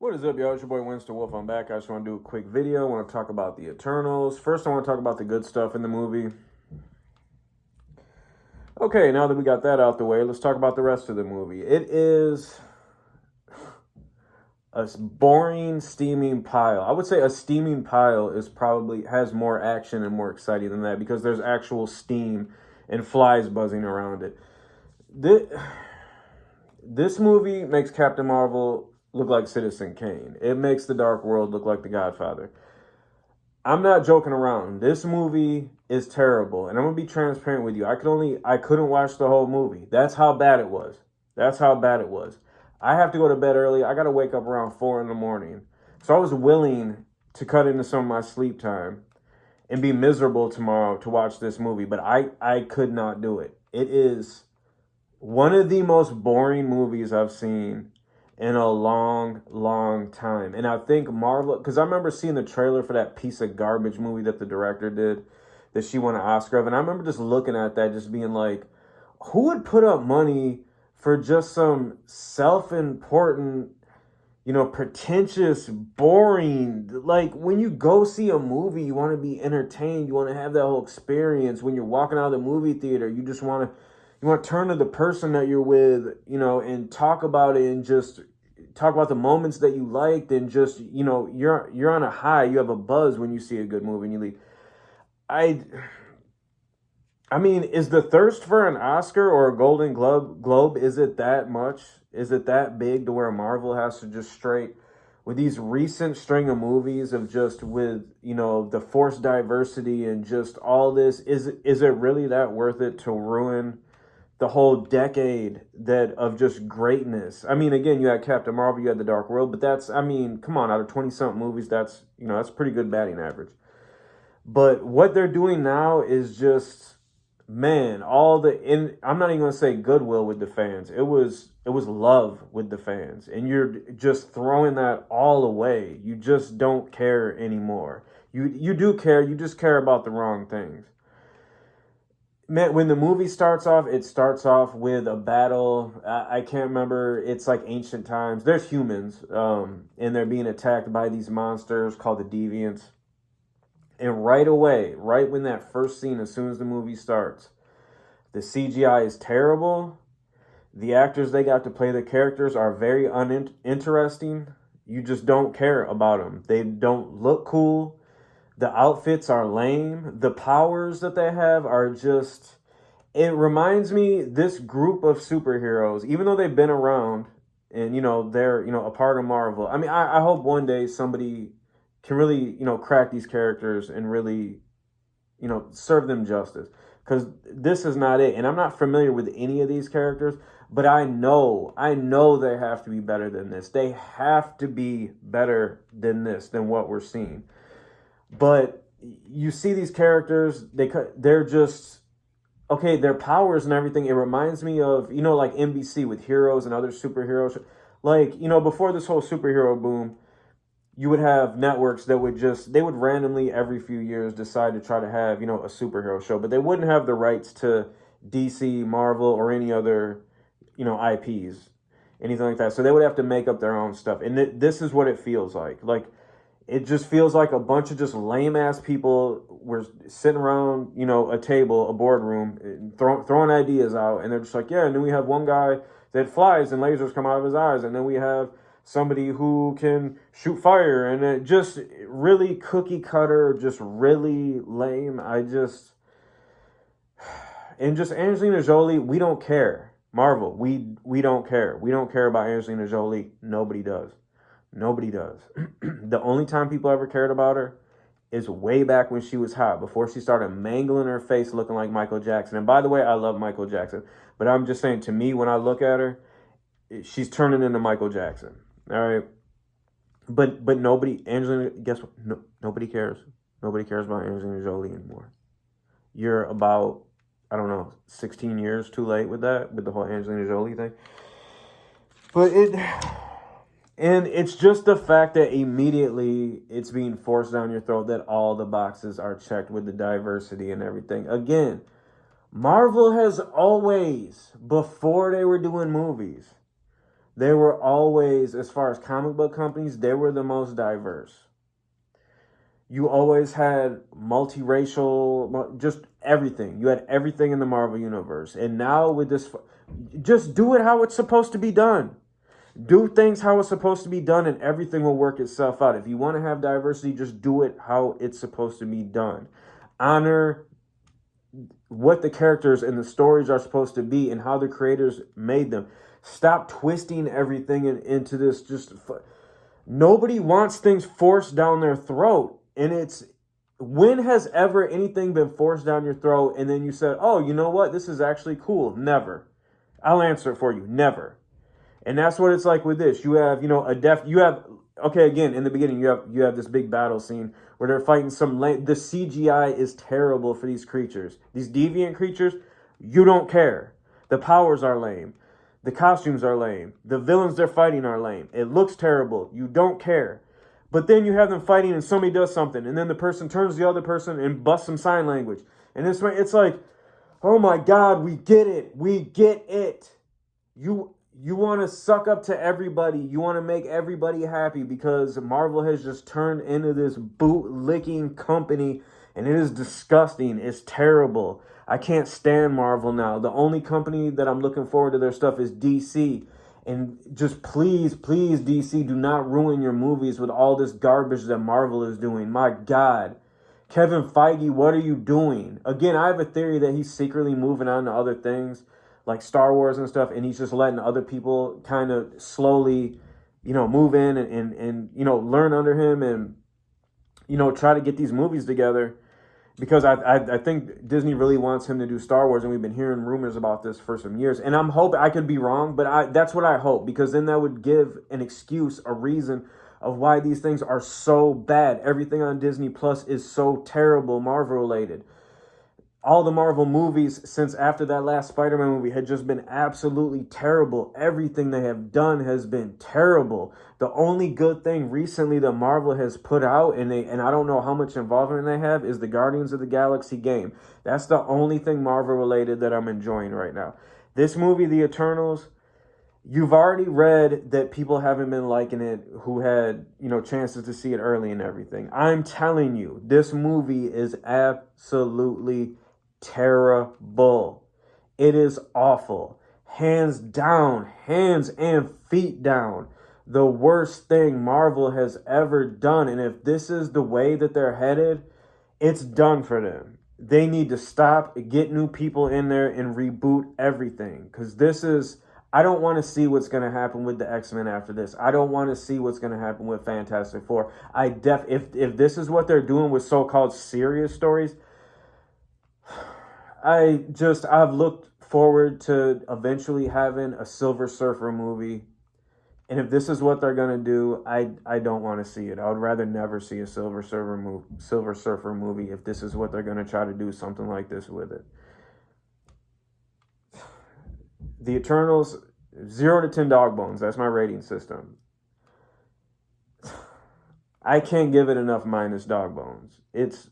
What is up, y'all? It's your boy Winston Wolf. I'm back. I just want to do a quick video. I want to talk about the Eternals. First, I want to talk about the good stuff in the movie. Okay, now that we got that out the way, let's talk about the rest of the movie. It is a boring, steaming pile. I would say a steaming pile is probably has more action and more exciting than that because there's actual steam and flies buzzing around it. This movie makes Captain Marvel look like Citizen Kane. It makes The Dark World look like The Godfather. I'm not joking around. This movie is terrible, and I'm gonna be transparent with you. I couldn't watch the whole movie. That's how bad it was. That's how bad it was. I have to go to bed early. I gotta wake up around 4 in the morning. So I was willing to cut into some of my sleep time and be miserable tomorrow to watch this movie, but I could not do it. It is one of the most boring movies I've seen in a long, long time. And I think Marvel, because I remember seeing the trailer for that piece of garbage movie that the director did, that she won an Oscar of. And I remember just looking at that, just being like, who would put up money for just some self-important, pretentious, boring, like when you go see a movie, you want to be entertained, you want to have that whole experience. When you're walking out of the movie theater, you just want to turn to the person that you're with, and talk about it and just talk about the moments that you liked and just, you're on a high, you have a buzz when you see a good movie and you leave. I mean, is the thirst for an Oscar or a Golden Globe, is it that much? Is it that big to where Marvel has to just straight, with these recent string of movies of just with, the forced diversity and just all this, is it really that worth it to ruin the whole decade of just greatness? I mean, again, you had Captain Marvel, you had The Dark World, but come on, out of 20-something movies, that's pretty good batting average. But what they're doing now is just, man, I'm not even going to say goodwill with the fans. It was love with the fans. And you're just throwing that all away. You just don't care anymore. You do care, you just care about the wrong things. Man, when the movie starts off, it starts off with a battle. I can't remember. It's like ancient times. There's humans, and they're being attacked by these monsters called the Deviants. And right away, right when that first scene, as soon as the movie starts, the CGI is terrible. The actors they got to play the characters are very uninteresting. You just don't care about them. They don't look cool. The outfits are lame. The powers that they have are just... It reminds me, this group of superheroes, even though they've been around and, they're, a part of Marvel. I mean, I hope one day somebody can really, crack these characters and really, serve them justice. Because this is not it. And I'm not familiar with any of these characters, but I know they have to be better than this. They have to be better than this, than what we're seeing. But you see these characters, they're just, okay, their powers and everything. It reminds me of, like NBC with Heroes and other superheroes. Like, before this whole superhero boom, you would have networks that they would randomly every few years decide to try to have, a superhero show, but they wouldn't have the rights to DC, Marvel, or any other, IPs, anything like that. So they would have to make up their own stuff. And this is what it feels like. Like, it just feels like a bunch of just lame ass people were sitting around, a table, a boardroom, throwing ideas out. And they're just like, yeah. And then we have one guy that flies and lasers come out of his eyes. And then we have somebody who can shoot fire. And it just really cookie cutter, just really lame. And just Angelina Jolie, we don't care. Marvel, we don't care. We don't care about Angelina Jolie. Nobody does. Nobody does. The only time people ever cared about her is way back when she was hot, before she started mangling her face looking like Michael Jackson. And by the way, I love Michael Jackson. But I'm just saying, to me, when I look at her, she's turning into Michael Jackson. All right? But Angelina, guess what? No, nobody cares. Nobody cares about Angelina Jolie anymore. You're about, I don't know, 16 years too late with that, with the whole Angelina Jolie thing. And it's just the fact that immediately it's being forced down your throat that all the boxes are checked with the diversity and everything. Again, Marvel has always, before they were doing movies, They were always, as far as comic book companies, they were the most diverse. You always had multiracial, just everything. You had everything in the Marvel Universe. And now with this, just do it how it's supposed to be done. Do things how it's supposed to be done and everything will work itself out. If you want to have diversity, just do it how it's supposed to be done. Honor what the characters and the stories are supposed to be and how the creators made them. Stop twisting everything into this nobody wants things forced down their throat. And when has ever anything been forced down your throat and then you said, oh, you know what? This is actually cool. Never. I'll answer it for you. Never. And that's what it's like with this. You have, okay, again, in the beginning, you have this big battle scene where they're fighting the CGI is terrible for these creatures. These deviant creatures, you don't care. The powers are lame. The costumes are lame. The villains they're fighting are lame. It looks terrible. You don't care. But then you have them fighting and somebody does something. And then the person turns to the other person and busts some sign language. And this way, it's like, oh my God, we get it. We get it. You want to suck up to everybody. You want to make everybody happy because Marvel has just turned into this bootlicking company. And it is disgusting. It's terrible. I can't stand Marvel now. The only company that I'm looking forward to their stuff is DC. And just please, please, DC, do not ruin your movies with all this garbage that Marvel is doing. My God. Kevin Feige, what are you doing? Again, I have a theory that he's secretly moving on to other things like Star Wars and stuff. And he's just letting other people kind of slowly, move in and learn under him and, try to get these movies together. Because I think Disney really wants him to do Star Wars, and we've been hearing rumors about this for some years. And I'm hoping, I could be wrong, but that's what I hope, because then that would give an excuse, a reason of why these things are so bad. Everything on Disney Plus is so terrible, Marvel related. All the Marvel movies since after that last Spider-Man movie had just been absolutely terrible. Everything they have done has been terrible. The only good thing recently that Marvel has put out, and I don't know how much involvement they have, is the Guardians of the Galaxy game. That's the only thing Marvel related that I'm enjoying right now. This movie, The Eternals, you've already read that people haven't been liking it who had, chances to see it early and everything. I'm telling you, this movie is absolutely terrible. It is awful. Hands down, hands and feet down. The worst thing Marvel has ever done. And if this is the way that they're headed, it's done for them. They need to stop, get new people in there and reboot everything. Because I don't want to see what's going to happen with the X-Men after this. I don't want to see what's going to happen with Fantastic Four. If this is what they're doing with so-called serious stories, I've looked forward to eventually having a Silver Surfer movie. And if this is what they're going to do, I don't want to see it. I would rather never see a Silver Surfer movie if this is what they're going to try to do something like this with it. The Eternals, 0 to 10 dog bones. That's my rating system. I can't give it enough minus dog bones. It's...